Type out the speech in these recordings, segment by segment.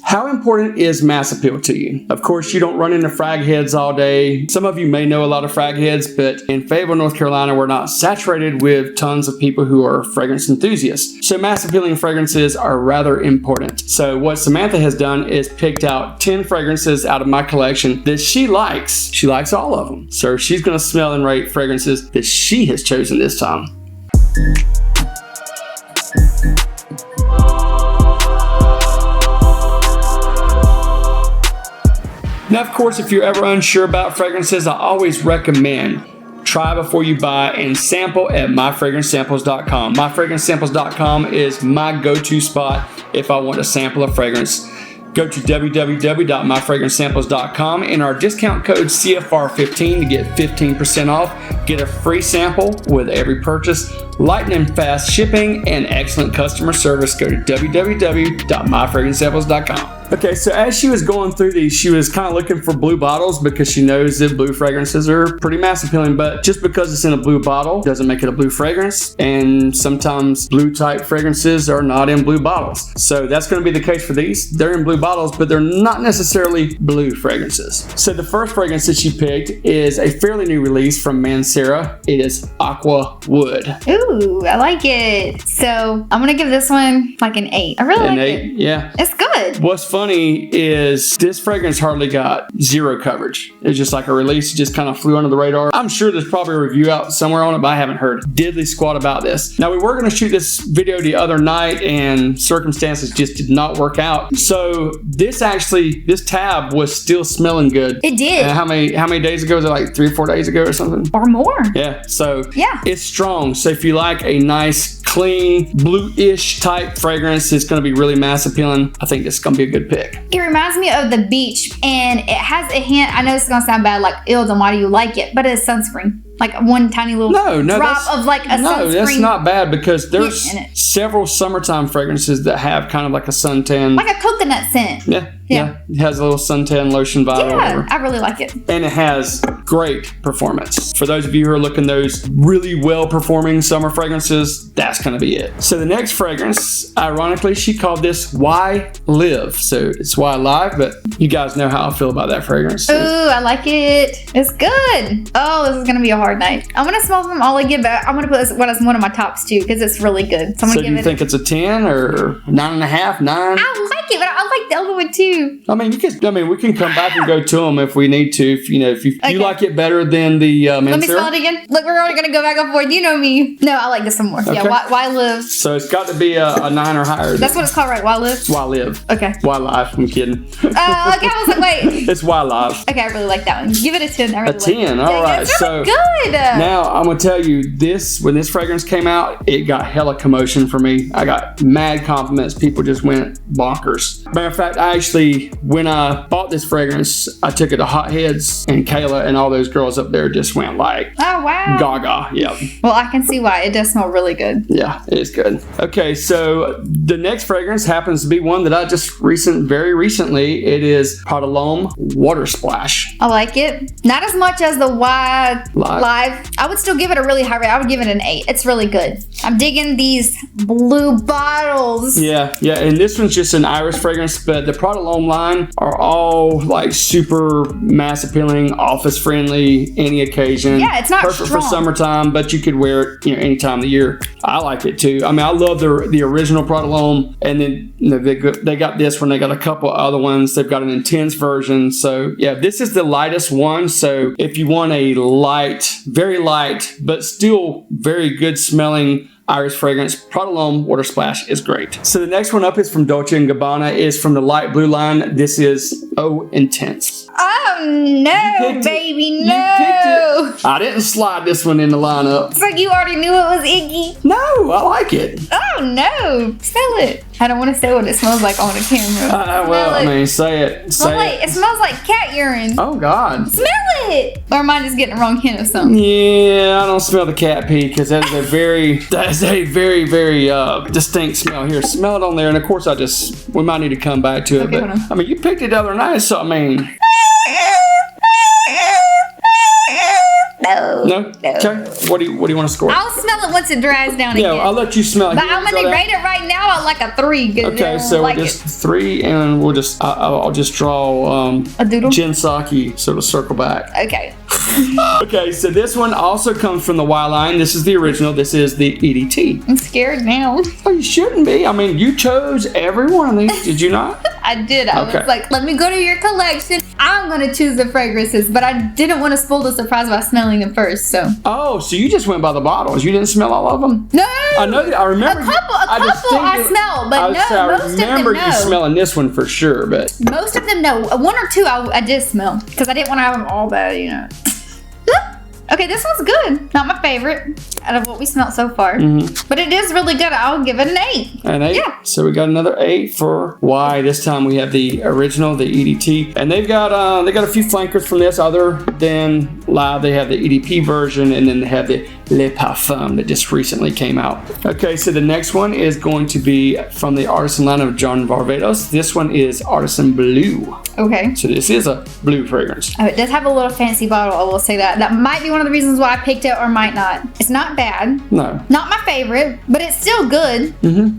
How important is mass appeal to you? Of course, you don't run into frag heads all day. Some of you may know a lot of frag heads, but in Fayetteville, North Carolina, we're not saturated with tons of people who are fragrance enthusiasts. So mass appealing fragrances are rather important. So what Samantha has done is picked out 10 fragrances out of my collection that she likes. She likes all of them. So she's going to smell and rate fragrances that she has chosen this time. Now, of course, if you're ever unsure about fragrances, I always recommend try before you buy and sample at myfragrancesamples.com. Myfragrancesamples.com is my go-to spot if I want to sample a fragrance. Go to www.myfragrancesamples.com and our discount code CFR15 to get 15% off. Get a free sample with every purchase, lightning fast shipping, and excellent customer service. Go to www.myfragrancesamples.com. Okay, so as she was going through these, she was kind of looking for blue bottles because she knows that blue fragrances are pretty mass appealing, but just because it's in a blue bottle doesn't make it a blue fragrance, and sometimes blue type fragrances are not in blue bottles. So that's going to be the case for these. They're in blue bottles, but they're not necessarily blue fragrances. So the first fragrance that she picked is a fairly new release from Mansera. It is Aqua Wood. Ooh, I like it. So I'm going to give this one like an 8. I really like it. Yeah. It's good. What's funny is this fragrance hardly got zero coverage. It's just like a release, it just kind of flew under the radar. I'm sure there's probably a review out somewhere on it, but I haven't heard diddly squat about this. Now, we were going to shoot this video the other night and circumstances just did not work out. So this tab was still smelling good. It did. And how many days ago? Was it like 3 or 4 days ago or something? Or more. Yeah. So yeah, it's strong. So if you like a nice, clean, blue-ish type fragrance, it's going to be really mass appealing. I think this is going to be a good pick. It reminds me of the beach, and it has a hint. I know this is going to sound bad, like, ew, then why do you like it? But it's sunscreen. Like one tiny little drop of like a sunscreen. No, that's not bad because there's several summertime fragrances that have kind of like a suntan. Like a coconut scent. Yeah. It has a little suntan lotion vibe. Yeah, I really like it. And it has great performance. For those of you who are looking those really well-performing summer fragrances, that's going to be it. So the next fragrance, ironically, she called this Why Live. So it's Why Live, but you guys know how I feel about that fragrance. So. Ooh, I like it. It's good. Oh, this is going to be a hard night. I'm going to smell them all again, but I'm going to put this one as one of my tops too because it's really good. So, do you think it's a 10 or 9.5, 9? I like it, but I like the other one too. I mean, we can come back and go to them if we need to. If you like it better than the Mansera. Let me smell it again. Look, we're only gonna go back and forth. You know me. No, I like this one more. Okay. Yeah, Why Live? So it's got to be a 9 or higher. That's what it's called, right? Why Live? Why Live. Okay. Why Live? I'm kidding. Okay, I was like, wait. It's Why Live. Okay, I really like that one. Give it a 10. I really a 10. All right. It's really so good. Now I'm gonna tell you this. When this fragrance came out, it got hella commotion for me. I got mad compliments. People just went bonkers. Matter of fact, when I bought this fragrance, I took it to Hot Heads, and Kayla and all those girls up there just went like, oh wow, gaga. Yeah. Well, I can see why. It does smell really good. Yeah, it is good. Okay, so the next fragrance happens to be one that I just very recently. It is Prada L'Homme Water Splash. I like it. Not as much as the Why Live. I would still give it a really high rate. I would give it an 8. It's really good. I'm digging these blue bottles. Yeah, and this one's just an iris fragrance, but the Prada L'Homme line are all like super mass appealing, office friendly, any occasion. Yeah, it's not perfect strong for summertime, but you could wear it any time of the year. I like it too. I mean, I love the original Prada L'Homme, and then they got this one. They got a couple other ones. They've got an intense version. So yeah, this is the lightest one. So if you want a light, very light, but still very good smelling iris fragrance, Prada L'Homme Water Splash is great. So the next one up is from Dolce & Gabbana. Is from the light blue line. This is Oh Intense. Oh no, baby, no. I didn't slide this one in the lineup. It's like you already knew it was icky. No, I like it. Oh no, smell it. I don't want to say what it smells like on the camera. I mean, say it. It smells like cat urine. Oh God. Smell it. Or am I just getting the wrong hint of something? Yeah, I don't smell the cat pee because that is a very, very distinct smell. Here, smell it on there. And of course, we might need to come back to it. Okay, But I mean, you picked it the other night, so I mean. No? Okay. What do you want to score? I'll smell it once it dries down again. Yeah, I'll let you smell it. But I'm going to rate it right now at like a 3. Okay, so like we'll just 3, and we'll just, I'll just draw a doodle? Jinsaki, so it'll circle back. Okay. Okay, so this one also comes from the Y line. This is the original. This is the EDT. I'm scared now. Oh, you shouldn't be. I mean, you chose every one of these, did you not? I did. I was like, let me go to your collection. I'm going to choose the fragrances, but I didn't want to spoil the surprise by smelling them first, so. Oh, so you just went by the bottles. You didn't smell all of them? No. I know that. I remember. A couple I smell, but most of them no. I remember you smelling this one for sure, but. Most of them no. 1 or 2 I did smell, because I didn't want to have them all bad, you know. Okay, this one's good. Not my favorite out of what we smelled so far. But it is really good. I'll give it an 8. An 8? Yeah. So we got another 8 for Y. This time we have the original, the EDT. And they've got a few flankers from this other than live. They have the EDP version, and then they have the Le Parfum that just recently came out. Okay, so the next one is going to be from the Artisan line of John Varvatos. This one is Artisan Blue. Okay. So this is a blue fragrance. Oh, it does have a little fancy bottle, I will say that. That might be one of the reasons why I picked it, or might not. It's not bad. No. Not my favorite, but it's still good.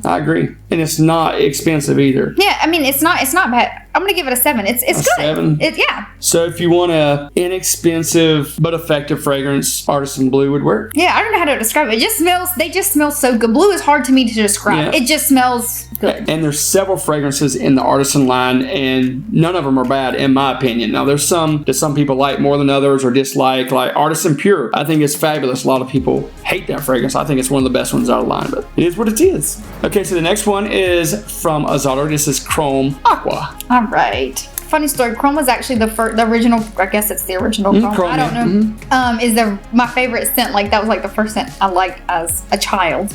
I agree. And it's not expensive either. Yeah, I mean, it's not bad. I'm gonna give it a 7. It's good. 7? Yeah. So if you want a inexpensive but effective fragrance, Artisan Blue would work. Yeah, I don't know how to describe it. They just smell so good. Blue is hard to me to describe. Yeah. It just smells good. And there's several fragrances in the Artisan line, and none of them are bad in my opinion. Now there's some that some people like more than others or dislike, like Artisan Pure. I think it's fabulous. A lot of people hate that fragrance. I think it's one of the best ones out of the line, but it is what it is. Okay, so the next one is from Azzaro. This is Chrome Aqua. All right. Funny story. Chrome was actually the original. I guess it's the original Chrome. I don't know. Is my favorite scent. Like that was like the first scent I liked as a child,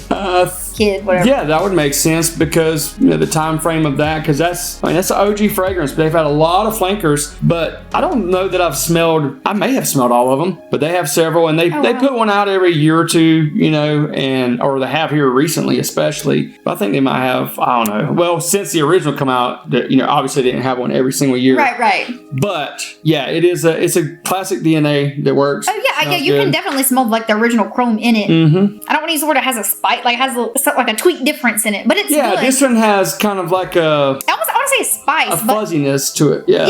kid, whatever. Yeah, that would make sense because the time frame of that. Because that's an OG fragrance. But they've had a lot of flankers. But I don't know that I've smelled. I may have smelled all of them, but they have several, and they put one out every year or two. Or they have here recently, especially. But I think they might have. I don't know. Well, since the original come out, obviously they didn't have one every single year. Right. But yeah, it's a classic DNA that works. Oh yeah, you can definitely smell like the original Chrome in it. I don't want to use the word it has a spice, like it has like a tweak difference in it, but it's good. This one has kind of like I want to say spice, a fuzziness to it. Yeah.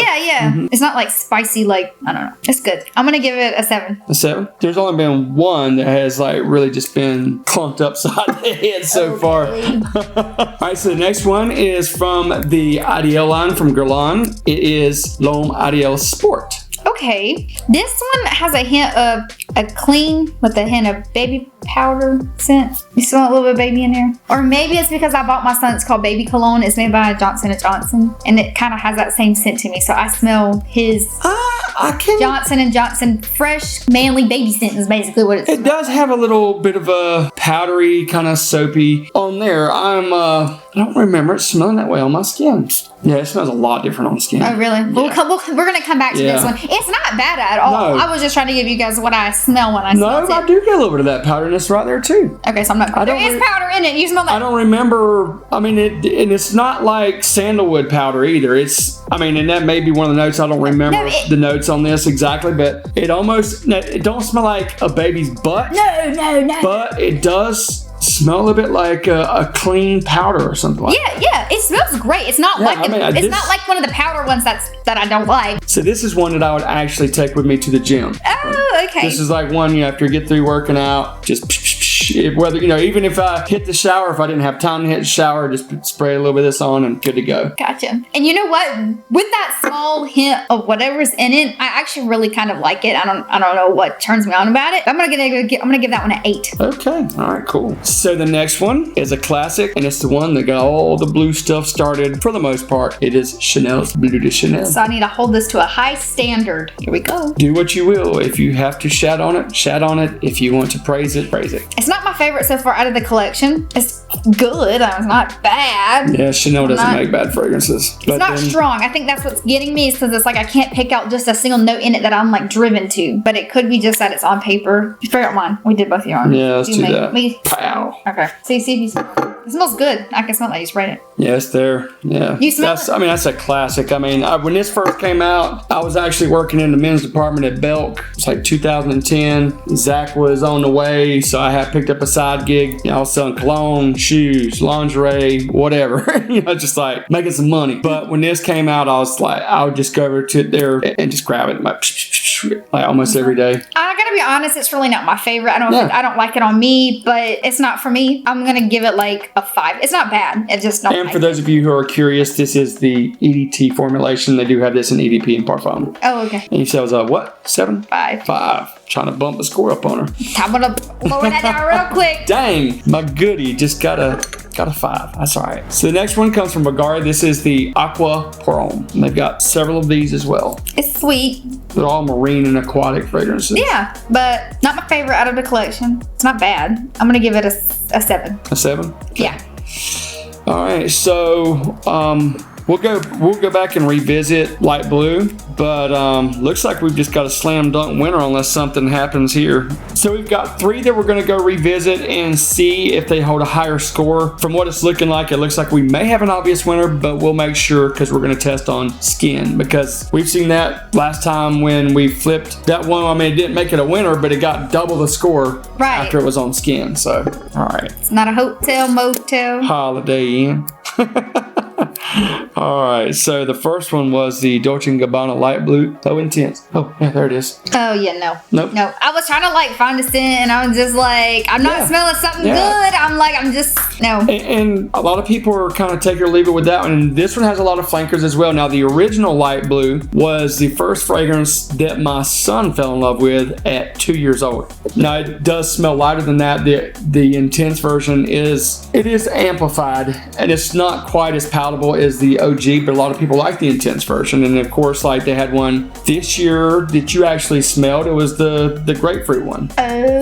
It's not like spicy, like I don't know. It's good. I'm gonna give it a 7. A 7. There's only been one that has like really just been clunked upside the head so far. All right, so the next one is from the IDL line from Guerlain. It is L'Homme Ideal Sport. Okay, this one has a hint of a clean with a hint of baby powder scent. You smell a little bit of baby in there? Or maybe it's because I bought my son, it's called Baby Cologne. It's made by Johnson & Johnson, and it kind of has that same scent to me. So I smell his Johnson & Johnson fresh, manly baby scent is basically what it smells. It does have a little bit of a powdery, kind of soapy on there. I don't remember it smelling that way on my skin. Yeah, it smells a lot different on the skin. Oh, really? Yeah. We're going to come back to this one. It's not bad at all. No. I was just trying to give you guys what I smell when I smell it. No, I do get a little bit of that powderiness right there, too. Okay, so I'm not... There is powder in it. You smell that? I don't remember... I mean, and it's not like sandalwood powder either. And that may be one of the notes. I don't remember the notes on this exactly, but it don't smell like a baby's butt. No. But it does smell a bit like a clean powder or something like that. Yeah, it smells great. It's not not like one of the powder ones that I don't like. So this is one that I would actually take with me to the gym. Oh, okay. This is like one after you get through working out, just whether even if I hit the shower, if I didn't have time to hit the shower, just spray a little bit of this on and good to go. Gotcha. And you know what? With that small hint of whatever's in it, I actually really kind of like it. I don't know what turns me on about it. But I'm gonna give that one an 8. Okay. All right. Cool. So the next one is a classic, and it's the one that got all the blue stuff started for the most part. It is Chanel's Bleu de Chanel. So I need to hold this to a high standard. Here we go. Do what you will. If you have to shout on it, shout on it. If you want to praise it, praise it. It's not my favorite so far out of the collection. It's good. It's not bad. Yeah, Chanel doesn't make bad fragrances. It's not strong. I think that's what's getting me, is because it's like I can't pick out just a single note in it that I'm like driven to. But it could be just that it's on paper. Figure out mine. We did both of your own. Yeah, let's do that. Pow. Okay. See if you see. It smells good. I can smell that you sprayed it. Yeah, it's there. Yeah. You smell it? I mean, that's a classic. I mean, when this first came out, I was actually working in the men's department at Belk. It's like 2010. Zach was on the way, so I had picked up a side gig. You know, I was selling cologne, shoes, lingerie, whatever. Just like making some money. But when this came out, I was like, I would just go over to there and just grab it, like almost every day. I gotta be honest, it's really not my favorite. I don't like it on me, but it's not for me. I'm gonna give it like a 5. It's not bad. It's just not. And for those of you who are curious, this is the EDT formulation. They do have this in EDP and Parfum. Oh, okay. And he sells what? 7? 5. 5. Trying to bump the score up on her. I'm gonna lower that down real quick. Dang, my goodie just got a 5. That's all right. So the next one comes from Bulgaria. This is the Aqua Wood. And they've got several of these as well. It's sweet. They're all marine and aquatic fragrances. Yeah, but not my favorite out of the collection. It's not bad. I'm gonna give it a 7. A 7? Okay. Yeah. All right, so we'll go back and revisit light blue, but looks like we've just got a slam dunk winner unless something happens here. So we've got 3 that we're gonna go revisit and see if they hold a higher score. From what it's looking like, it looks like we may have an obvious winner, but we'll make sure because we're gonna test on skin, because we've seen that last time when we flipped that one. I mean, it didn't make it a winner, but it got double the score after it was on skin. So, all right. It's not a hotel, motel. Holiday Inn. All right, so the first one was the Dolce & Gabbana Light Blue. Oh, intense. Oh, yeah, there it is. Oh, yeah, no. Nope. No. I was trying to like find a scent and I was just like, I'm not smelling something good. I'm just, no. And a lot of people are kind of take it or leave it with that one. And this one has a lot of flankers as well. Now, the original Light Blue was the first fragrance that my son fell in love with at 2 years old. Now, it does smell lighter than that. The intense version is amplified, and it's not quite as palatable as the OG, but a lot of people like the intense version. And of course, like they had one this year that you actually smelled. It was the grapefruit one.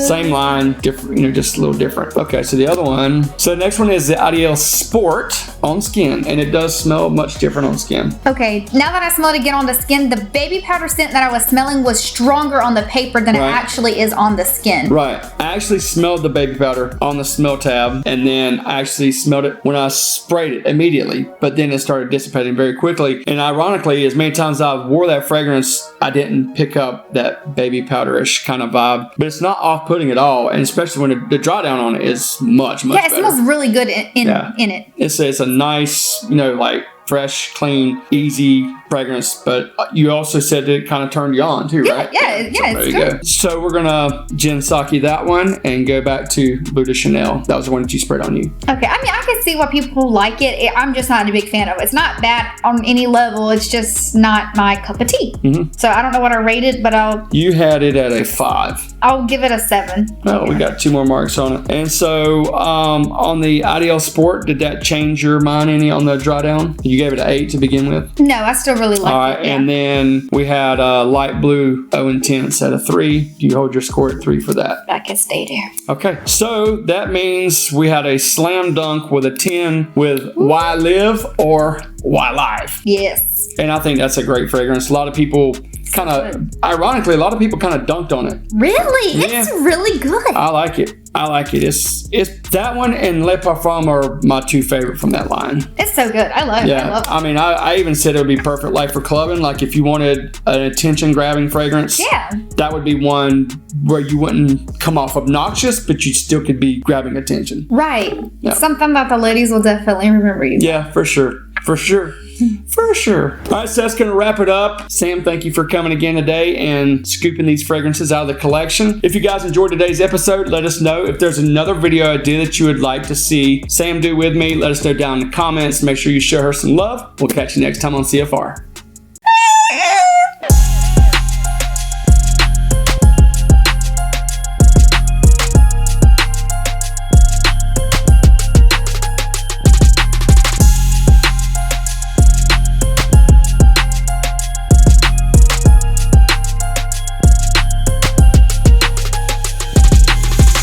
Same line, different, just a little different. Okay, so the other one. So the next one is the Ideal Sport on skin, and it does smell much different on skin. Okay, now that I smell it again on the skin, the baby powder scent that I was smelling was stronger on the paper than it actually is on the skin. Right. I actually smelled the baby powder on the smell tab, and then I actually smelled it when I sprayed it immediately, but then it started dissipating very quickly. And ironically, as many times I wore that fragrance, I didn't pick up that baby powderish kind of vibe, but it's not off-putting at all. And especially when the dry down on it is much better. Yeah, it smells really good in it. It's a nice, like fresh, clean, easy fragrance, but you also said that it kind of turned you on too, right? Yeah, there you go. So we're gonna Gin Sake that one and go back to Bleu de Chanel. That was the one that you sprayed on you. Okay, I mean, I can see why people like it. I'm just not a big fan of it. It's not bad on any level. It's just not my cup of tea. Mm-hmm. So I don't know what I rated, but You had it at a 5. I'll give it a 7. Oh, we got 2 more marks on it. And so on the Ideal Sport, did that change your mind any on the dry down? You gave it an 8 to begin with? No, I still really like it. All right, and then we had Light Blue Intense at a 3. Do you hold your score at 3 for that? I can stay there. Okay, so that means we had a slam dunk with a 10 with Why Live or Why Live. Yes. And I think that's a great fragrance. A lot of people ironically, a lot of people kind of dunked on it. Really? Yeah. It's really good. I like it. It's that one and Le Parfum are my 2 favorite from that line. It's so good. I love it. Yeah. I love it. I mean, I even said it would be perfect like for clubbing. Like if you wanted an attention grabbing fragrance, that would be one where you wouldn't come off obnoxious, but you still could be grabbing attention. Right. Yeah. Something that the ladies will definitely remember you. Yeah, for sure. For sure. For sure. All right, so that's going to wrap it up. Sam, thank you for coming again today and scooping these fragrances out of the collection. If you guys enjoyed today's episode, let us know. If there's another video idea that you would like to see Sam do with me, let us know down in the comments. Make sure you show her some love. We'll catch you next time on CFR.